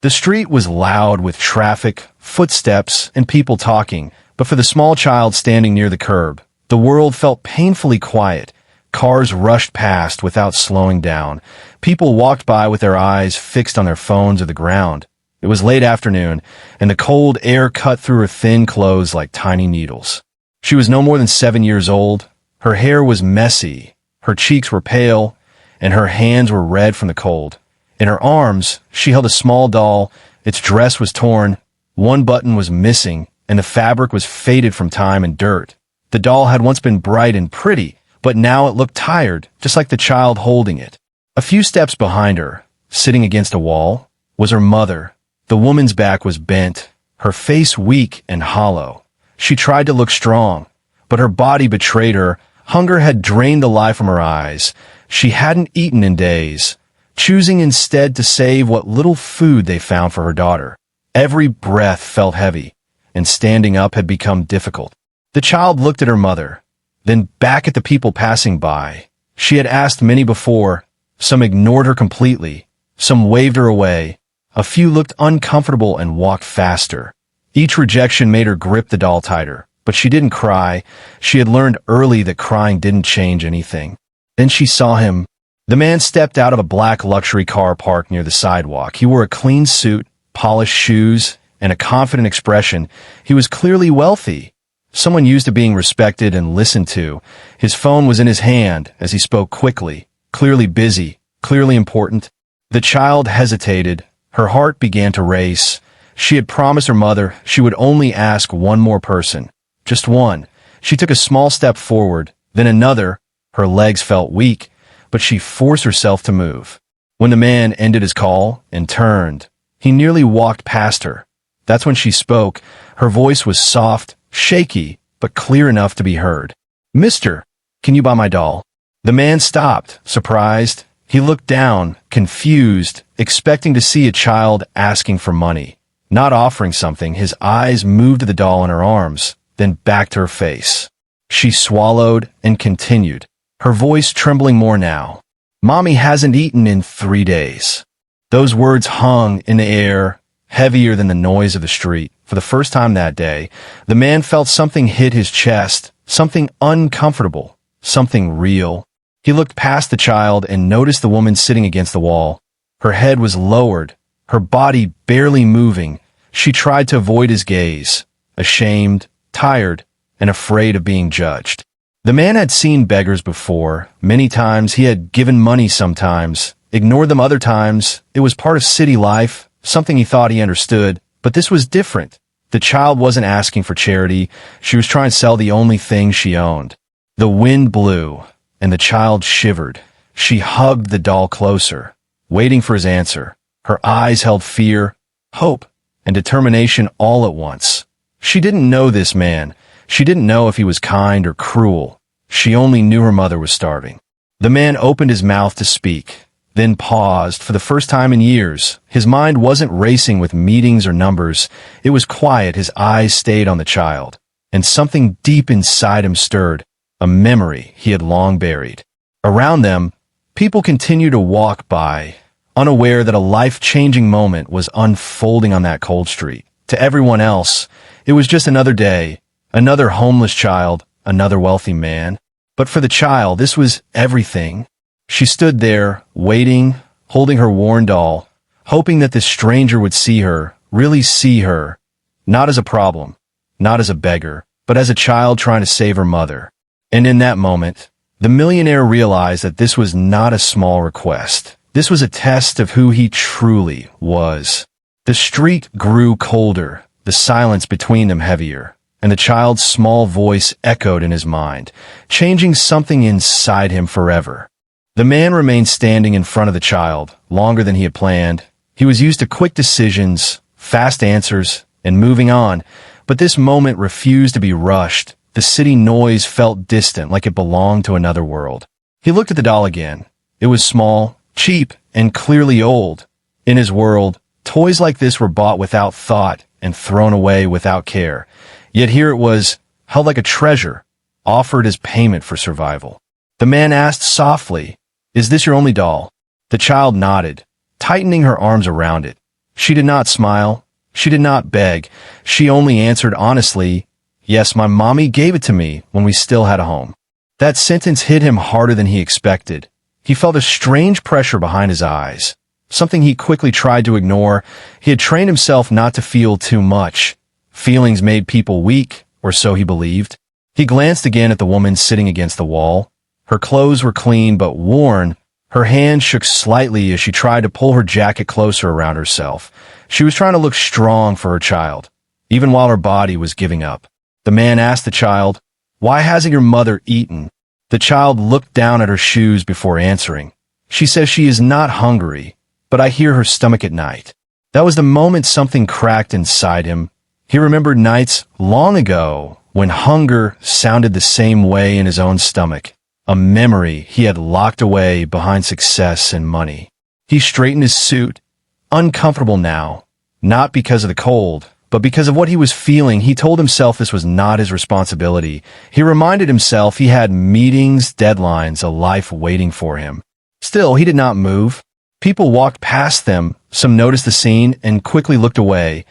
The street was loud with traffic, footsteps, and people talking, but for the small child standing near the curb, the world felt painfully quiet. Cars rushed past without slowing down. People walked by with their eyes fixed on their phones or the ground. It was late afternoon, and the cold air cut through her thin clothes like tiny needles. She was no more than 7 years old. Her hair was messy, her cheeks were pale, and her hands were red from the cold. In her arms, she held a small doll. Its dress was torn, one button was missing, and the fabric was faded from time and dirt. The doll had once been bright and pretty, but now it looked tired, just like the child holding it. A few steps behind her, sitting against a wall, was her mother. The woman's back was bent, her face weak and hollow. She tried to look strong, but her body betrayed her. Hunger had drained the life from her eyes. She hadn't eaten in days, choosing instead to save what little food they found for her daughter. Every breath felt heavy, and standing up had become difficult. The child looked at her mother, then back at the people passing by. She had asked many before. Some ignored her completely. Some waved her away. A few looked uncomfortable and walked faster. Each rejection made her grip the doll tighter, but she didn't cry. She had learned early that crying didn't change anything. Then she saw him. The man stepped out of a black luxury car parked near the sidewalk. He wore a clean suit, polished shoes, and a confident expression. He was clearly wealthy. Someone used to being respected and listened to. His phone was in his hand as he spoke quickly, clearly busy, clearly important. The child hesitated. Her heart began to race. She had promised her mother she would only ask one more person. Just one. She took a small step forward, then another. Her legs felt weak, but she forced herself to move. When the man ended his call and turned, he nearly walked past her. That's when she spoke. Her voice was soft, shaky, but clear enough to be heard. "Mister, can you buy my doll?" The man stopped, surprised. He looked down, confused, expecting to see a child asking for money. Not offering something, his eyes moved to the doll in her arms, then back to her face. She swallowed and continued, her voice trembling more now. "Mommy hasn't eaten in 3 days." Those words hung in the air, heavier than the noise of the street. For the first time that day, the man felt something hit his chest, something uncomfortable, something real. He looked past the child and noticed the woman sitting against the wall. Her head was lowered, her body barely moving. She tried to avoid his gaze, ashamed, tired, and afraid of being judged. The man had seen beggars before. Many times he had given money sometimes, ignored them other times. It was part of city life, something he thought he understood. But this was different. The child wasn't asking for charity. She was trying to sell the only thing she owned. The wind blew, and the child shivered. She hugged the doll closer, waiting for his answer. Her eyes held fear, hope, and determination all at once. She didn't know this man. She didn't know if he was kind or cruel. She only knew her mother was starving. The man opened his mouth to speak, then paused. For the first time in years, his mind wasn't racing with meetings or numbers. It was quiet. His eyes stayed on the child, and something deep inside him stirred, a memory he had long buried. Around them, people continued to walk by, unaware that a life-changing moment was unfolding on that cold street. To everyone else, it was just another day, another homeless child, another wealthy man. But for the child, this was everything. She stood there, waiting, holding her worn doll, hoping that this stranger would see her, really see her, not as a problem, not as a beggar, but as a child trying to save her mother. And in that moment, the millionaire realized that this was not a small request. This was a test of who he truly was. The street grew colder, the silence between them heavier, and the child's small voice echoed in his mind, changing something inside him forever. The man remained standing in front of the child, longer than he had planned. He was used to quick decisions, fast answers, and moving on, but this moment refused to be rushed. The city noise felt distant, like it belonged to another world. He looked at the doll again. It was small, cheap, and clearly old. In his world, toys like this were bought without thought and thrown away without care. Yet here it was, held like a treasure, offered as payment for survival. The man asked softly, "Is this your only doll?" The child nodded, tightening her arms around it. She did not smile. She did not beg. She only answered honestly, "Yes, my mommy gave it to me when we still had a home." That sentence hit him harder than he expected. He felt a strange pressure behind his eyes, something he quickly tried to ignore. He had trained himself not to feel too much. Feelings made people weak, or so he believed. He glanced again at the woman sitting against the wall. Her clothes were clean but worn. Her hand shook slightly as she tried to pull her jacket closer around herself. She was trying to look strong for her child, even while her body was giving up. The man asked the child, "Why hasn't your mother eaten?" The child looked down at her shoes before answering. "She says she is not hungry, but I hear her stomach at night." That was the moment something cracked inside him. He remembered nights long ago when hunger sounded the same way in his own stomach, a memory he had locked away behind success and money. He straightened his suit, uncomfortable now, not because of the cold, but because of what he was feeling. He told himself this was not his responsibility. He reminded himself he had meetings, deadlines, a life waiting for him. Still, he did not move. People walked past them. Some noticed the scene and quickly looked away.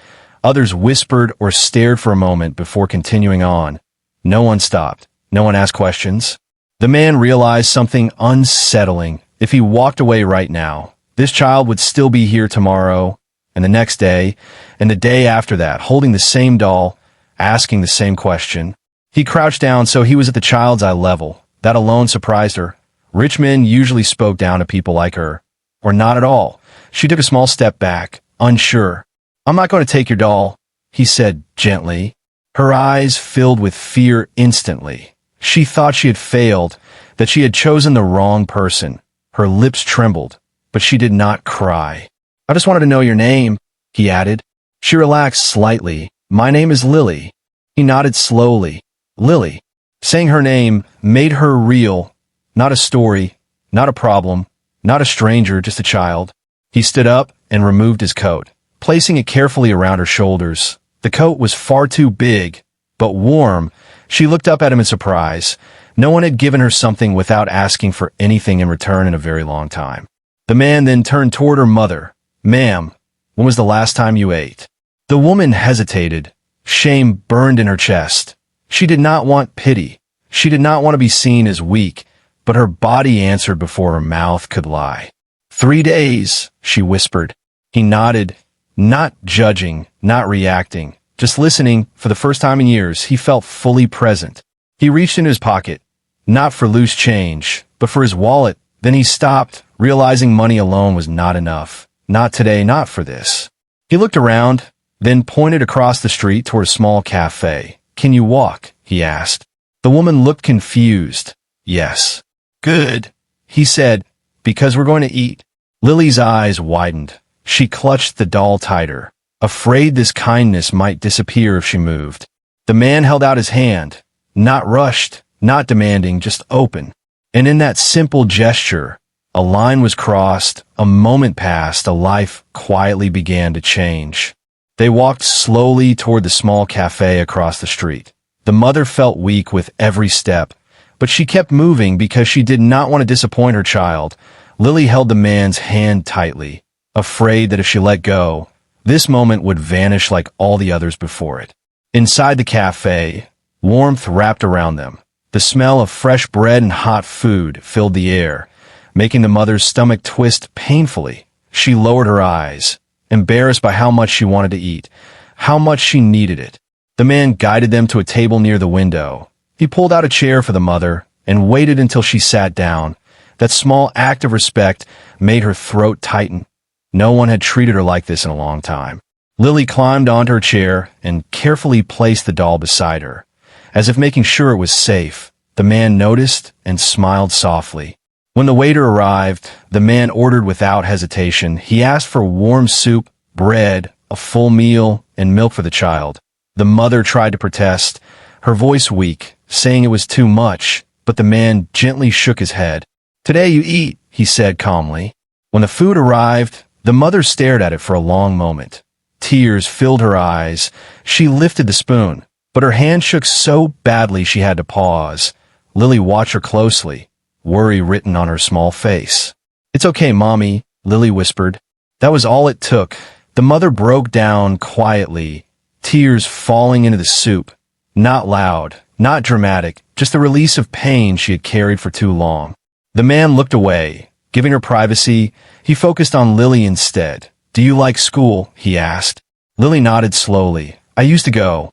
Others whispered or stared for a moment before continuing on. No one stopped. No one asked questions. The man realized something unsettling. If he walked away right now, this child would still be here tomorrow, and the next day, and the day after that, holding the same doll, asking the same question. He crouched down so he was at the child's eye level. That alone surprised her. Rich men usually spoke down to people like her, or not at all. She took a small step back, unsure. "I'm not going to take your doll," he said gently. Her eyes filled with fear instantly. She thought she had failed, that she had chosen the wrong person. Her lips trembled, but she did not cry. "I just wanted to know your name," he added. She relaxed slightly. "My name is Lily." He nodded slowly. Lily. Saying her name made her real. Not a story, not a problem, not a stranger, just a child. He stood up and removed his coat, placing it carefully around her shoulders. The coat was far too big, but warm. She looked up at him in surprise. No one had given her something without asking for anything in return in a very long time. The man then turned toward her mother. "Ma'am, when was the last time you ate?" The woman hesitated. Shame burned in her chest. She did not want pity. She did not want to be seen as weak, but her body answered before her mouth could lie. 3 days, she whispered. He nodded, not judging, not reacting, just listening. For the first time in years, he felt fully present. He reached into his pocket, not for loose change, but for his wallet. Then he stopped, realizing money alone was not enough. Not today, not for this. He looked around, then pointed across the street toward a small cafe. "Can you walk?" he asked. The woman looked confused. "Yes." "Good," he said, "because we're going to eat." Lily's eyes widened. She clutched the doll tighter, afraid this kindness might disappear if she moved. The man held out his hand, not rushed, not demanding, just open. And in that simple gesture, a line was crossed, a moment passed, a life quietly began to change. They walked slowly toward the small cafe across the street. The mother felt weak with every step, but she kept moving because she did not want to disappoint her child. Lily held the man's hand tightly, afraid that if she let go, this moment would vanish like all the others before it. Inside the cafe, warmth wrapped around them. The smell of fresh bread and hot food filled the air, making the mother's stomach twist painfully. She lowered her eyes, embarrassed by how much she wanted to eat, how much she needed it. The man guided them to a table near the window. He pulled out a chair for the mother and waited until she sat down. That small act of respect made her throat tighten. No one had treated her like this in a long time. Lily climbed onto her chair and carefully placed the doll beside her, as if making sure it was safe. The man noticed and smiled softly. When the waiter arrived, the man ordered without hesitation. He asked for warm soup, bread, a full meal, and milk for the child. The mother tried to protest, her voice weak, saying it was too much, but the man gently shook his head. "Today you eat," he said calmly. When the food arrived, the mother stared at it for a long moment. Tears filled her eyes. She lifted the spoon, but her hand shook so badly she had to pause. Lily watched her closely, worry written on her small face. "It's okay, Mommy," Lily whispered. That was all it took. The mother broke down quietly, tears falling into the soup. Not loud, not dramatic, just the release of pain she had carried for too long. The man looked away, giving her privacy. He focused on Lily instead. "Do you like school?" he asked. Lily nodded slowly. "I used to go."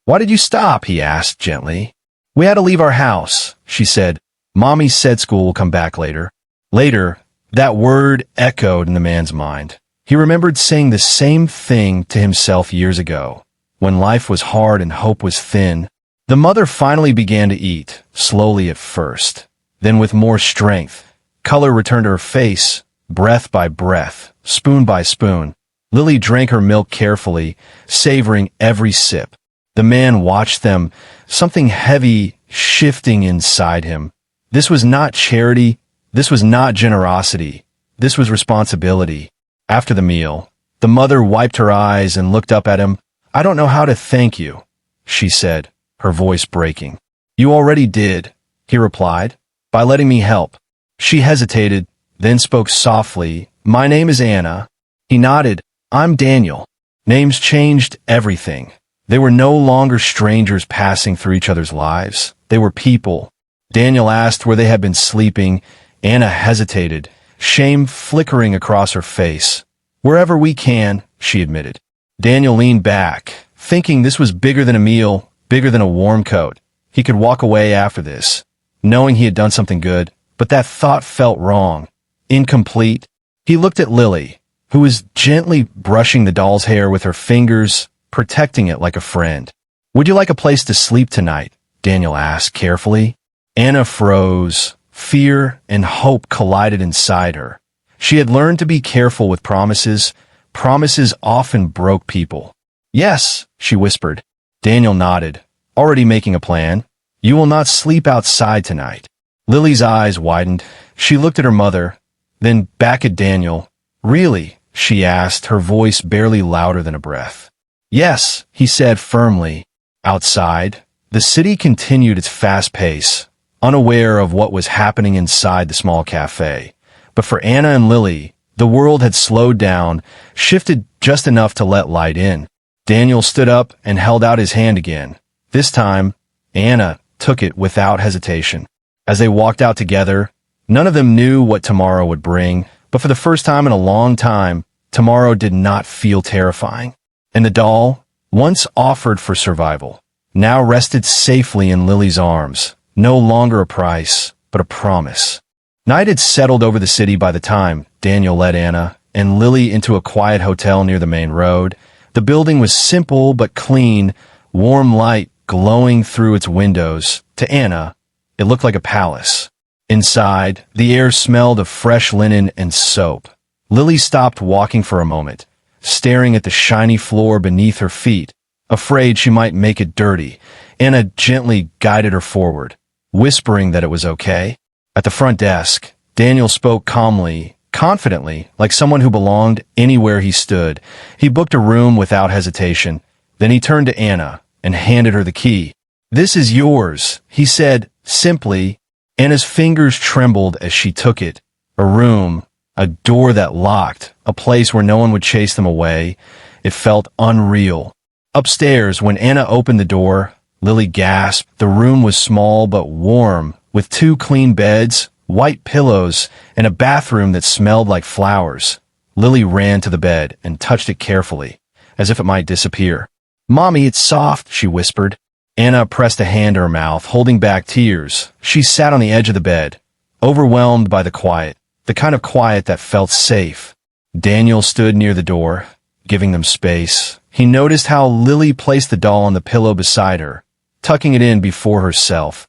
"Why did you stop?" he asked gently. "We had to leave our house," she said. "Mommy said school will come back later." Later, that word echoed in the man's mind. He remembered saying the same thing to himself years ago, when life was hard and hope was thin. The mother finally began to eat, slowly at first, then with more strength. Color returned to her face, breath by breath, spoon by spoon. Lily drank her milk carefully, savoring every sip. The man watched them, something heavy shifting inside him. This was not charity, this was not generosity, this was responsibility. After the meal, the mother wiped her eyes and looked up at him. "I don't know how to thank you," she said, her voice breaking. "You already did," he replied, "by letting me help." She hesitated, then spoke softly. "My name is Anna." He nodded. "I'm Daniel." Names changed everything. They were no longer strangers passing through each other's lives. They were people. Daniel asked where they had been sleeping. Anna hesitated, shame flickering across her face. "Wherever we can," she admitted. Daniel leaned back, thinking this was bigger than a meal, bigger than a warm coat. He could walk away after this, knowing he had done something good, but that thought felt wrong, incomplete. He looked at Lily, who was gently brushing the doll's hair with her fingers, protecting it like a friend. "Would you like a place to sleep tonight?" Daniel asked carefully. Anna froze. Fear and hope collided inside her. She had learned to be careful with promises. Promises often broke people. "Yes," she whispered. Daniel nodded, already making a plan. "You will not sleep outside tonight." Lily's eyes widened. She looked at her mother, then back at Daniel. "Really?" she asked, her voice barely louder than a breath. "Yes," he said firmly. Outside, the city continued its fast pace, unaware of what was happening inside the small cafe. But for Anna and Lily, the world had slowed down, shifted just enough to let light in. Daniel stood up and held out his hand again. This time, Anna took it without hesitation. As they walked out together, none of them knew what tomorrow would bring, but for the first time in a long time, tomorrow did not feel terrifying. And the doll, once offered for survival, now rested safely in Lily's arms. No longer a price, but a promise. Night had settled over the city by the time Daniel led Anna and Lily into a quiet hotel near the main road. The building was simple but clean, warm light glowing through its windows. To Anna, it looked like a palace. Inside, the air smelled of fresh linen and soap. Lily stopped walking for a moment, staring at the shiny floor beneath her feet, afraid she might make it dirty. Anna gently guided her forward, whispering that it was okay. At the front desk, Daniel spoke calmly, confidently, like someone who belonged anywhere he stood. He booked a room without hesitation. Then he turned to Anna and handed her the key. "This is yours," he said, simply. Anna's fingers trembled as she took it. A room, a door that locked, a place where no one would chase them away. It felt unreal. Upstairs, when Anna opened the door, Lily gasped. The room was small but warm, with 2 clean beds, white pillows, and a bathroom that smelled like flowers. Lily ran to the bed and touched it carefully, as if it might disappear. "Mommy, it's soft," she whispered. Anna pressed a hand to her mouth, holding back tears. She sat on the edge of the bed, overwhelmed by the quiet, the kind of quiet that felt safe. Daniel stood near the door, giving them space. He noticed how Lily placed the doll on the pillow beside her, tucking it in before herself.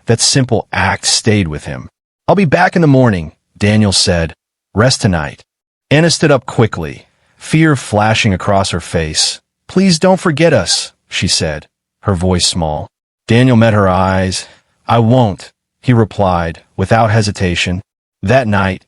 That simple act stayed with him. "I'll be back in the morning," Daniel said. "Rest tonight." Anna stood up quickly, fear flashing across her face. "Please don't forget us," she said, her voice small. Daniel met her eyes. "I won't," he replied, without hesitation. That night,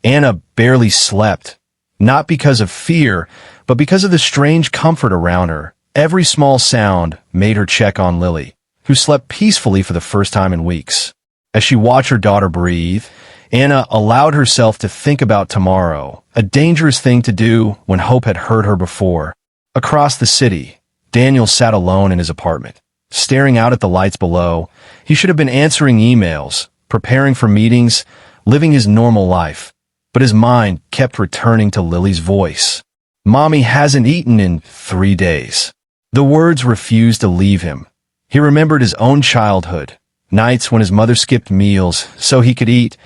Anna barely slept, not because of fear, but because of the strange comfort around her. Every small sound made her check on Lily, who slept peacefully for the first time in weeks. As she watched her daughter breathe, Anna allowed herself to think about tomorrow, a dangerous thing to do when hope had hurt her before. Across the city, Daniel sat alone in his apartment, staring out at the lights below. He should have been answering emails, preparing for meetings, living his normal life. But his mind kept returning to Lily's voice. "Mommy hasn't eaten in 3 days." The words refused to leave him. He remembered his own childhood, nights when his mother skipped meals so he could eat,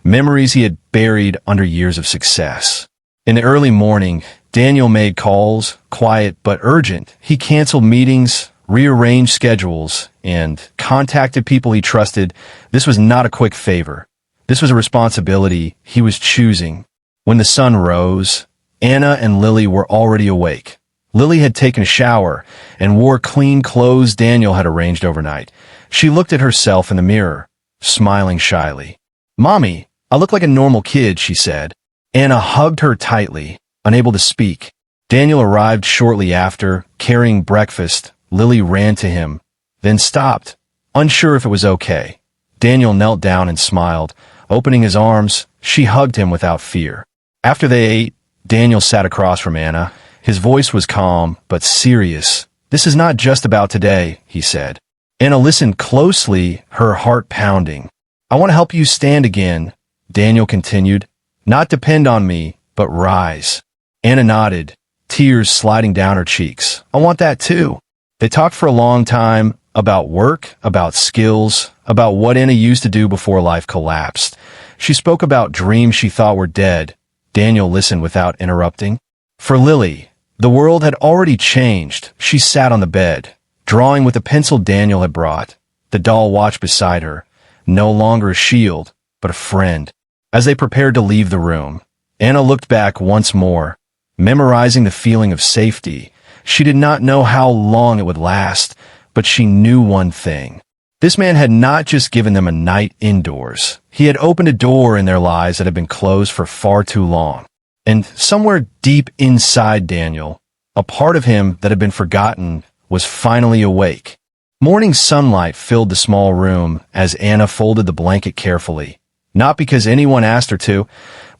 memories he had buried under years of success. In the early morning, Daniel made calls, quiet but urgent. He canceled meetings, rearranged schedules, and contacted people he trusted. This was not a quick favor. This was a responsibility he was choosing. When the sun rose, Anna and Lily were already awake. Lily had taken a shower and wore clean clothes Daniel had arranged overnight. She looked at herself in the mirror, smiling shyly. "Mommy, I look like a normal kid," she said. Anna hugged her tightly, unable to speak. Daniel arrived shortly after, carrying breakfast. Lily ran to him, then stopped, unsure if it was okay. Daniel knelt down and smiled. Opening his arms, she hugged him without fear. After they ate, Daniel sat across from Anna. His voice was calm, but serious. "This is not just about today," he said. Anna listened closely, her heart pounding. "I want to help you stand again," Daniel continued. "Not depend on me, but rise." Anna nodded, tears sliding down her cheeks. "I want that too." They talked for a long time, about work, about skills, about what Anna used to do before life collapsed. She spoke about dreams she thought were dead. Daniel listened without interrupting. For Lily, the world had already changed. She sat on the bed, drawing with the pencil Daniel had brought. The doll watched beside her, no longer a shield, but a friend. As they prepared to leave the room, Anna looked back once more, memorizing the feeling of safety. She did not know how long it would last, but she knew one thing. This man had not just given them a night indoors. He had opened a door in their lives that had been closed for far too long. And somewhere deep inside Daniel, a part of him that had been forgotten was finally awake. Morning sunlight filled the small room as Anna folded the blanket carefully, not because anyone asked her to,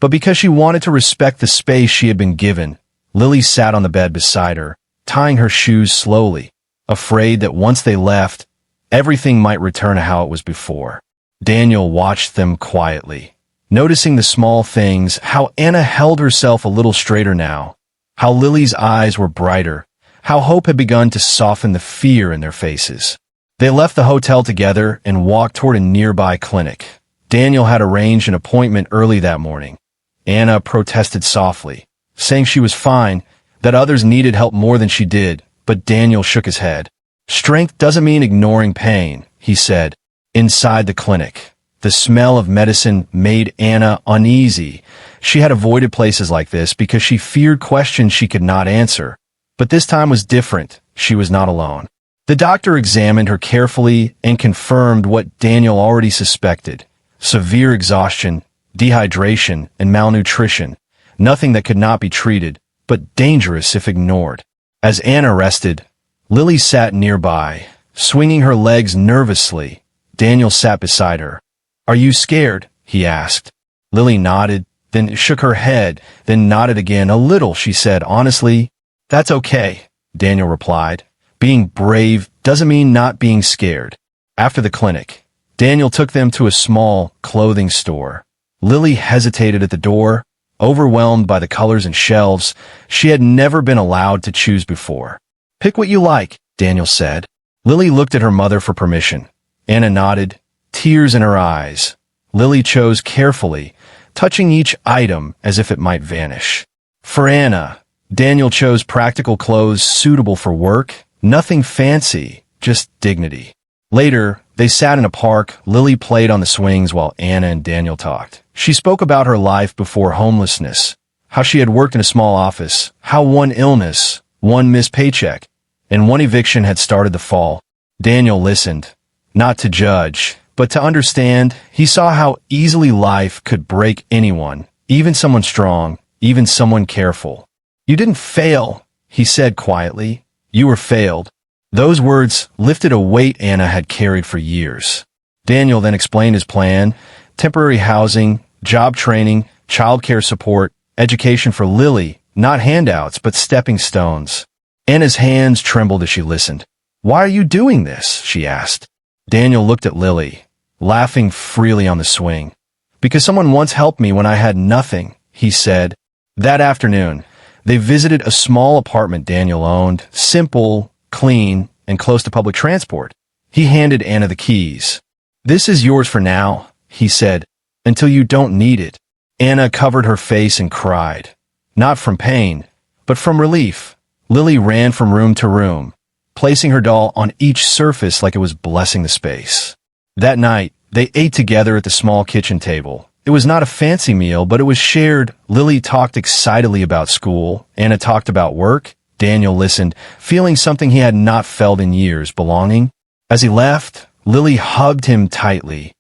but because she wanted to respect the space she had been given. Lily sat on the bed beside her, tying her shoes slowly, afraid that once they left, everything might return to how it was before. Daniel watched them quietly, noticing the small things, how Anna held herself a little straighter now, how Lily's eyes were brighter, how hope had begun to soften the fear in their faces. They left the hotel together and walked toward a nearby clinic. Daniel had arranged an appointment early that morning. Anna protested softly, saying she was fine, that others needed help more than she did, but Daniel shook his head. "Strength doesn't mean ignoring pain," he said. Inside the clinic, the smell of medicine made Anna uneasy. She had avoided places like this because she feared questions she could not answer. But this time was different. She was not alone. The doctor examined her carefully and confirmed what Daniel already suspected: severe exhaustion, dehydration, and malnutrition. Nothing that could not be treated, but dangerous if ignored. As Anna rested, Lily sat nearby, swinging her legs nervously. Daniel sat beside her. "Are you scared?" he asked. Lily nodded, then shook her head, then nodded again. "A little," she said honestly. "That's okay," Daniel replied. "Being brave doesn't mean not being scared." After the clinic, Daniel took them to a small clothing store. Lily hesitated at the door, overwhelmed by the colors and shelves. She had never been allowed to choose before. "Pick what you like," Daniel said. Lily looked at her mother for permission. Anna nodded, tears in her eyes. Lily chose carefully, touching each item as if it might vanish. For Anna, Daniel chose practical clothes suitable for work, nothing fancy, just dignity. Later, they sat in a park. Lily played on the swings while Anna and Daniel talked. She spoke about her life before homelessness, how she had worked in a small office, how one illness, one missed paycheck, and one eviction had started the fall. Daniel listened, not to judge, but to understand. He saw how easily life could break anyone, even someone strong, even someone careful. "You didn't fail," he said quietly. "You were failed." Those words lifted a weight Anna had carried for years. Daniel then explained his plan: temporary housing, job training, childcare support, education for Lily, not handouts, but stepping stones. Anna's hands trembled as she listened. "Why are you doing this?" she asked. Daniel looked at Lily, laughing freely on the swing. "Because someone once helped me when I had nothing," he said. That afternoon, they visited a small apartment Daniel owned, simple, clean, and close to public transport. He handed Anna the keys. "This is yours for now," he said, "until you don't need it." Anna covered her face and cried. Not from pain, but from relief. Lily ran from room to room, placing her doll on each surface like it was blessing the space. That night, they ate together at the small kitchen table. It was not a fancy meal, but it was shared. Lily talked excitedly about school. Anna talked about work. Daniel listened, feeling something he had not felt in years, belonging. As he left, Lily hugged him tightly.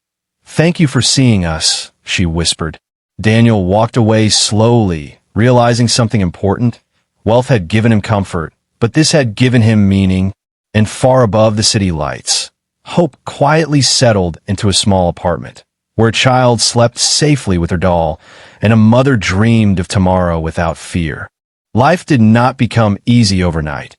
"Thank you for seeing us," she whispered. Daniel walked away slowly, realizing something important. Wealth had given him comfort, but this had given him meaning, and far above the city lights, hope quietly settled into a small apartment, where a child slept safely with her doll, and a mother dreamed of tomorrow without fear. Life did not become easy overnight,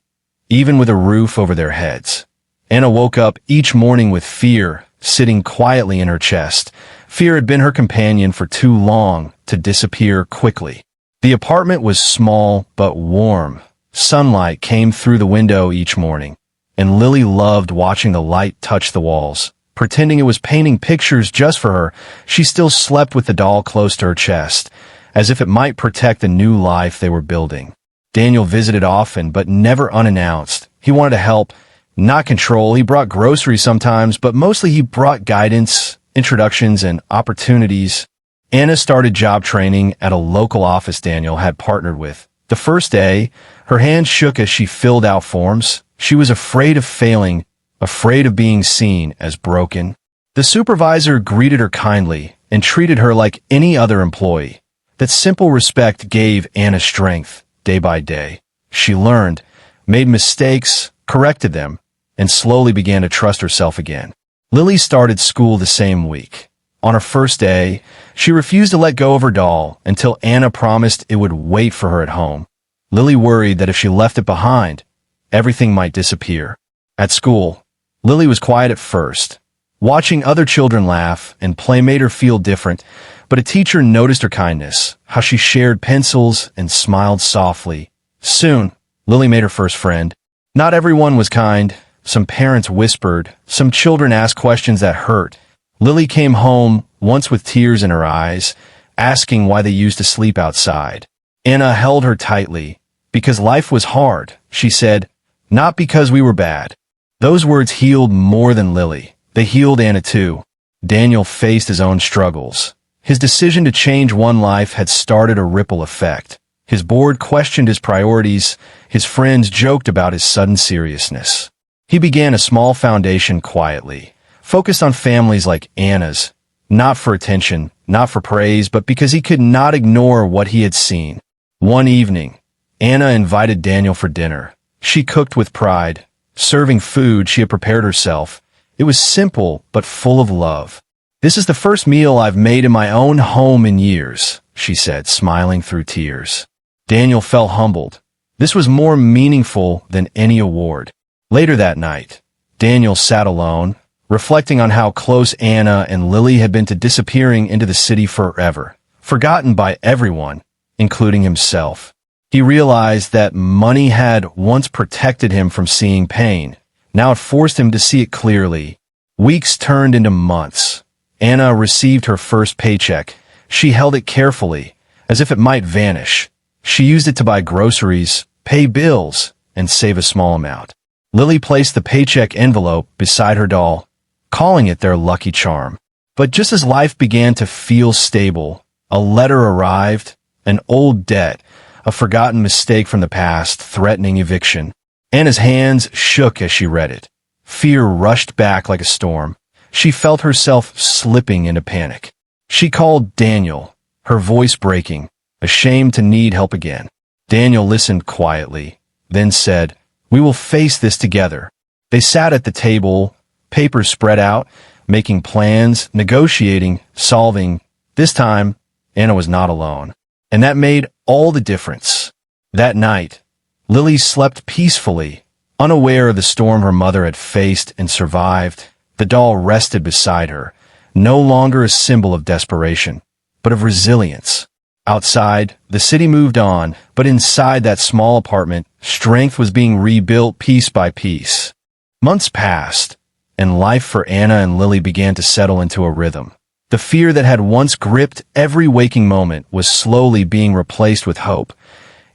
even with a roof over their heads. Anna woke up each morning with fear sitting quietly in her chest. Fear had been her companion for too long to disappear quickly. The apartment was small but warm. Sunlight came through the window each morning, and Lily loved watching the light touch the walls. Pretending it was painting pictures just for her, she still slept with the doll close to her chest, as if it might protect the new life they were building. Daniel visited often, but never unannounced. He wanted to help, not control. He brought groceries sometimes, but mostly he brought guidance, introductions, and opportunities. Anna started job training at a local office Daniel had partnered with. The first day, her hands shook as she filled out forms. She was afraid of failing, afraid of being seen as broken. The supervisor greeted her kindly and treated her like any other employee. That simple respect gave Anna strength day by day. She learned, made mistakes, corrected them, and slowly began to trust herself again. Lily started school the same week. On her first day, she refused to let go of her doll until Anna promised it would wait for her at home. Lily worried that if she left it behind, everything might disappear. At school, Lily was quiet at first. Watching other children laugh and play made her feel different, but a teacher noticed her kindness, how she shared pencils and smiled softly. Soon, Lily made her first friend. Not everyone was kind. Some parents whispered. Some children asked questions that hurt. Lily came home, once with tears in her eyes, asking why they used to sleep outside. Anna held her tightly. "Because life was hard," she said, "not because we were bad." Those words healed more than Lily. They healed Anna too. Daniel faced his own struggles. His decision to change one life had started a ripple effect. His board questioned his priorities. His friends joked about his sudden seriousness. He began a small foundation quietly, focused on families like Anna's, not for attention, not for praise, but because he could not ignore what he had seen. One evening, Anna invited Daniel for dinner. She cooked with pride, serving food she had prepared herself. It was simple, but full of love. "This is the first meal I've made in my own home in years," she said, smiling through tears. Daniel felt humbled. This was more meaningful than any award. Later that night, Daniel sat alone, reflecting on how close Anna and Lily had been to disappearing into the city forever, forgotten by everyone, including himself. He realized that money had once protected him from seeing pain. Now it forced him to see it clearly. Weeks turned into months. Anna received her first paycheck. She held it carefully, as if it might vanish. She used it to buy groceries, pay bills, and save a small amount. Lily placed the paycheck envelope beside her doll, calling it their lucky charm. But just as life began to feel stable, a letter arrived, an old debt, a forgotten mistake from the past, threatening eviction. Anna's hands shook as she read it. Fear rushed back like a storm. She felt herself slipping into panic. She called Daniel, her voice breaking, ashamed to need help again. Daniel listened quietly, then said, "We will face this together." They sat at the table, papers spread out, making plans, negotiating, solving. This time, Anna was not alone, and that made all the difference. That night, Lily slept peacefully, unaware of the storm her mother had faced and survived. The doll rested beside her, no longer a symbol of desperation, but of resilience. Outside, the city moved on, but inside that small apartment, strength was being rebuilt piece by piece. Months passed, and life for Anna and Lily began to settle into a rhythm. The fear that had once gripped every waking moment was slowly being replaced with hope.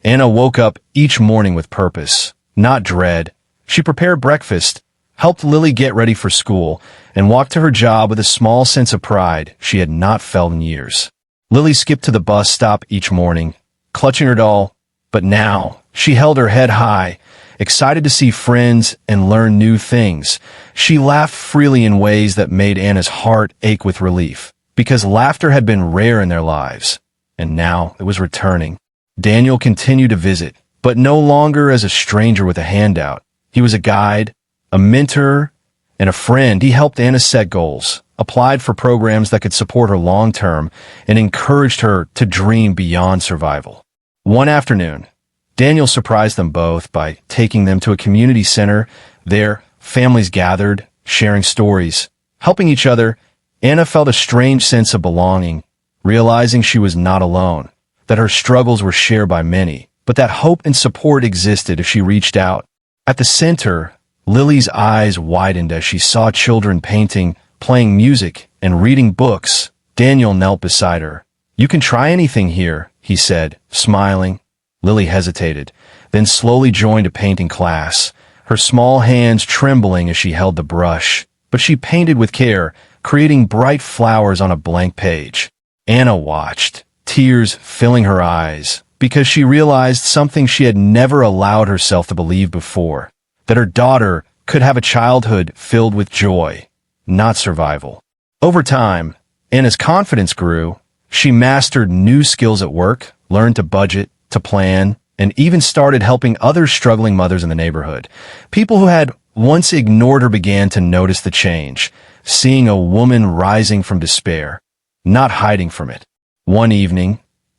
Anna woke up each morning with purpose, not dread. She prepared breakfast, helped Lily get ready for school, and walked to her job with a small sense of pride she had not felt in years. Lily skipped to the bus stop each morning, clutching her doll, but now she held her head high, excited to see friends and learn new things. She laughed freely in ways that made Anna's heart ache with relief, because laughter had been rare in their lives, and now it was returning. Daniel continued to visit, but no longer as a stranger with a handout. He was a guide, a mentor, and a friend. He helped Anna set goals, applied for programs that could support her long-term, and encouraged her to dream beyond survival. One afternoon, Daniel surprised them both by taking them to a community center. There, families gathered, sharing stories, helping each other. Anna felt a strange sense of belonging, realizing she was not alone, that her struggles were shared by many, but that hope and support existed if she reached out. At the center, Lily's eyes widened as she saw children painting, playing music, and reading books. Daniel knelt beside her. "You can try anything here," he said, smiling. Lily hesitated, then slowly joined a painting class, her small hands trembling as she held the brush. But she painted with care, creating bright flowers on a blank page. Anna watched, tears filling her eyes, because she realized something she had never allowed herself to believe before, that her daughter could have a childhood filled with joy, not survival. Over time, Anna's confidence grew. She mastered new skills at work, learned to budget, to plan, and even started helping other struggling mothers in the neighborhood. People who had once ignored her began to notice the change, seeing a woman rising from despair, not hiding from it. One evening,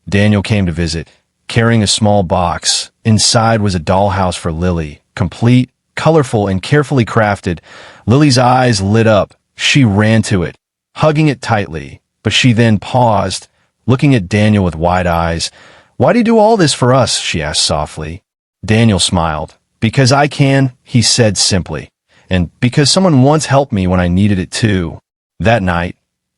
Daniel came to visit, carrying a small box. Inside was a dollhouse for Lily, complete, colorful, and carefully crafted. Lily's eyes lit up. She ran to it, hugging it tightly, but she then paused, looking at Daniel with wide eyes. "Why do you do all this for us?" she asked softly. Daniel smiled. "Because I can," he said simply, "and because someone once helped me when I needed it too." That night,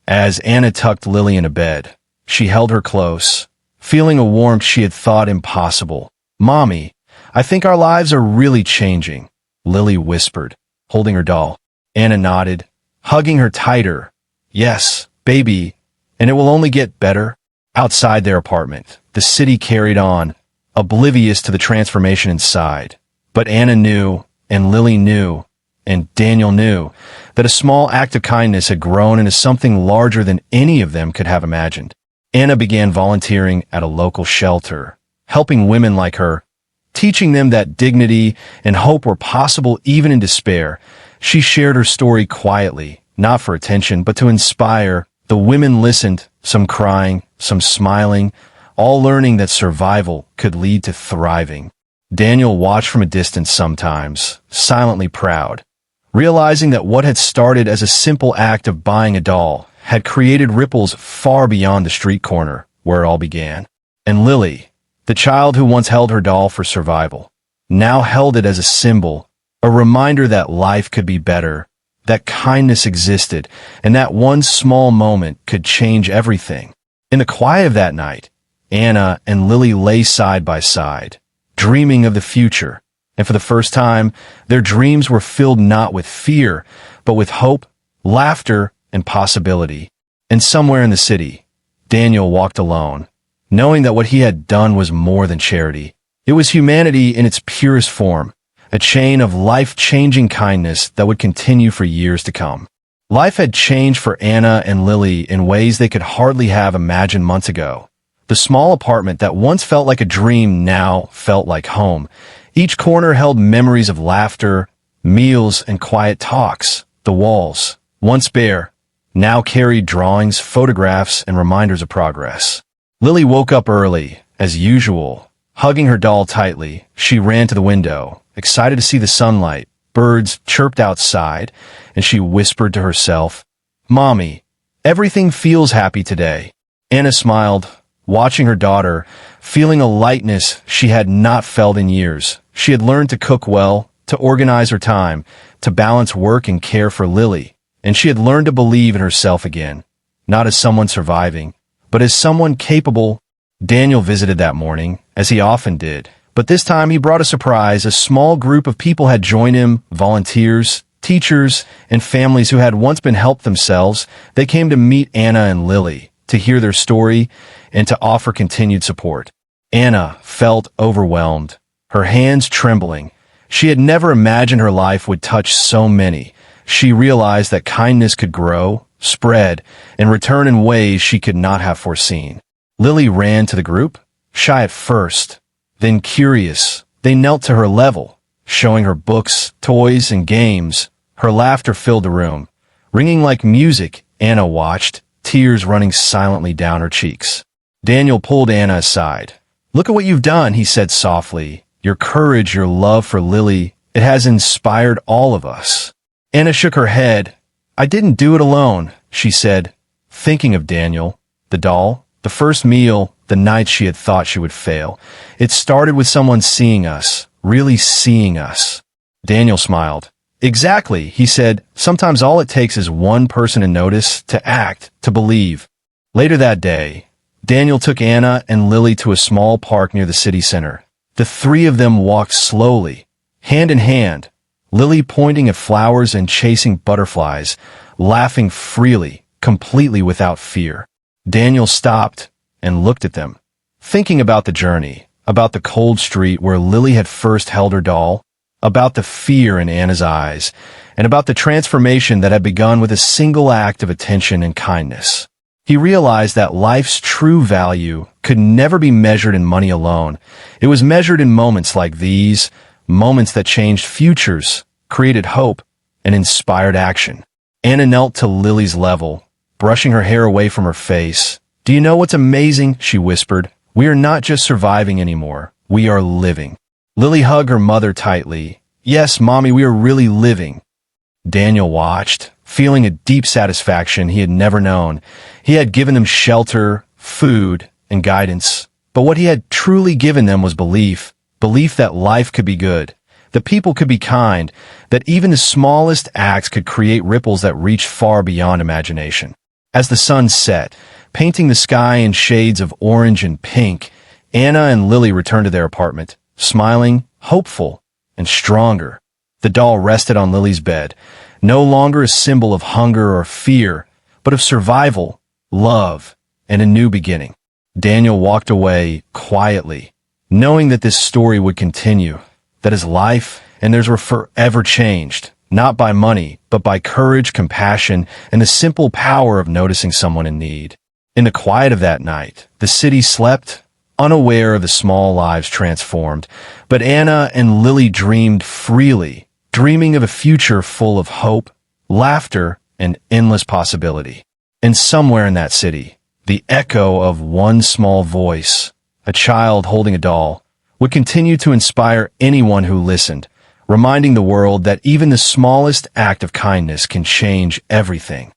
as Anna tucked Lily into bed, she held her close, feeling a warmth she had thought impossible. "Mommy, I think our lives are really changing," Lily whispered, holding her doll. Anna nodded, hugging her tighter. "Yes, baby, and it will only get better." Outside their apartment, the city carried on, oblivious to the transformation inside. But Anna knew, and Lily knew, and Daniel knew, that a small act of kindness had grown into something larger than any of them could have imagined. Anna began volunteering at a local shelter, helping women like her, teaching them that dignity and hope were possible even in despair. She shared her story quietly, not for attention, but to inspire. The women listened, some crying, some smiling, all learning that survival could lead to thriving. Daniel watched from a distance sometimes, silently proud, realizing that what had started as a simple act of buying a doll had created ripples far beyond the street corner where it all began. And Lily, the child who once held her doll for survival, now held it as a symbol, a reminder that life could be better, that kindness existed, and that one small moment could change everything. In the quiet of that night, Anna and Lily lay side by side, dreaming of the future, and for the first time, their dreams were filled not with fear, but with hope, laughter, and possibility. And somewhere in the city, Daniel walked alone, knowing that what he had done was more than charity. It was humanity in its purest form, a chain of life-changing kindness that would continue for years to come. Life had changed for Anna and Lily in ways they could hardly have imagined months ago. The small apartment that once felt like a dream now felt like home. Each corner held memories of laughter, meals, and quiet talks. The walls, once bare, now carried drawings, photographs, and reminders of progress. Lily woke up early, as usual. Hugging her doll tightly, she ran to the window, excited to see the sunlight. Birds chirped outside, and she whispered to herself, "Mommy, everything feels happy today." Anna smiled, watching her daughter, feeling a lightness she had not felt in years. She had learned to cook well, to organize her time, to balance work and care for Lily, and she had learned to believe in herself again, not as someone surviving, but as someone capable. Daniel visited that morning, as he often did, but this time he brought a surprise. A small group of people had joined him, volunteers, teachers, and families who had once been helped themselves. They came to meet Anna and Lily, to hear their story, and to offer continued support. Anna felt overwhelmed, her hands trembling. She had never imagined her life would touch so many. She realized that kindness could grow, spread, and return in ways she could not have foreseen. Lily ran to the group, shy at first, then curious. They knelt to her level, showing her books, toys, and games. Her laughter filled the room. Ringing like music, Anna watched, tears running silently down her cheeks. Daniel pulled Anna aside. "Look at what you've done," he said softly. "Your courage, your love for Lily, it has inspired all of us." Anna shook her head. "I didn't do it alone," she said, thinking of Daniel, the doll, the first meal, the night she had thought she would fail. "It started with someone seeing us, really seeing us." Daniel smiled. "Exactly," he said. "Sometimes all it takes is one person to notice, to act, to believe." Later that day, Daniel took Anna and Lily to a small park near the city center. The three of them walked slowly, hand in hand, Lily pointing at flowers and chasing butterflies, laughing freely, completely without fear. Daniel stopped and looked at them, thinking about the journey, about the cold street where Lily had first held her doll, about the fear in Anna's eyes, and about the transformation that had begun with a single act of attention and kindness. He realized that life's true value could never be measured in money alone. It was measured in moments like these, moments that changed futures, created hope, and inspired action. Anna knelt to Lily's level, brushing her hair away from her face. "Do you know what's amazing?" she whispered. "We are not just surviving anymore. We are living." Lily hugged her mother tightly. "Yes, Mommy, we are really living." Daniel watched, feeling a deep satisfaction he had never known. He had given them shelter, food, and guidance. But what he had truly given them was belief. Belief that life could be good, that people could be kind, that even the smallest acts could create ripples that reached far beyond imagination. As the sun set, painting the sky in shades of orange and pink, Anna and Lily returned to their apartment, smiling, hopeful, and stronger. The doll rested on Lily's bed, no longer a symbol of hunger or fear, but of survival, love, and a new beginning. Daniel walked away quietly, knowing that this story would continue, that his life and theirs were forever changed, not by money, but by courage, compassion, and the simple power of noticing someone in need. In the quiet of that night, the city slept, unaware of the small lives transformed, but Anna and Lily dreamed freely, dreaming of a future full of hope, laughter, and endless possibility. And somewhere in that city, the echo of one small voice, a child holding a doll, would continue to inspire anyone who listened, reminding the world that even the smallest act of kindness can change everything.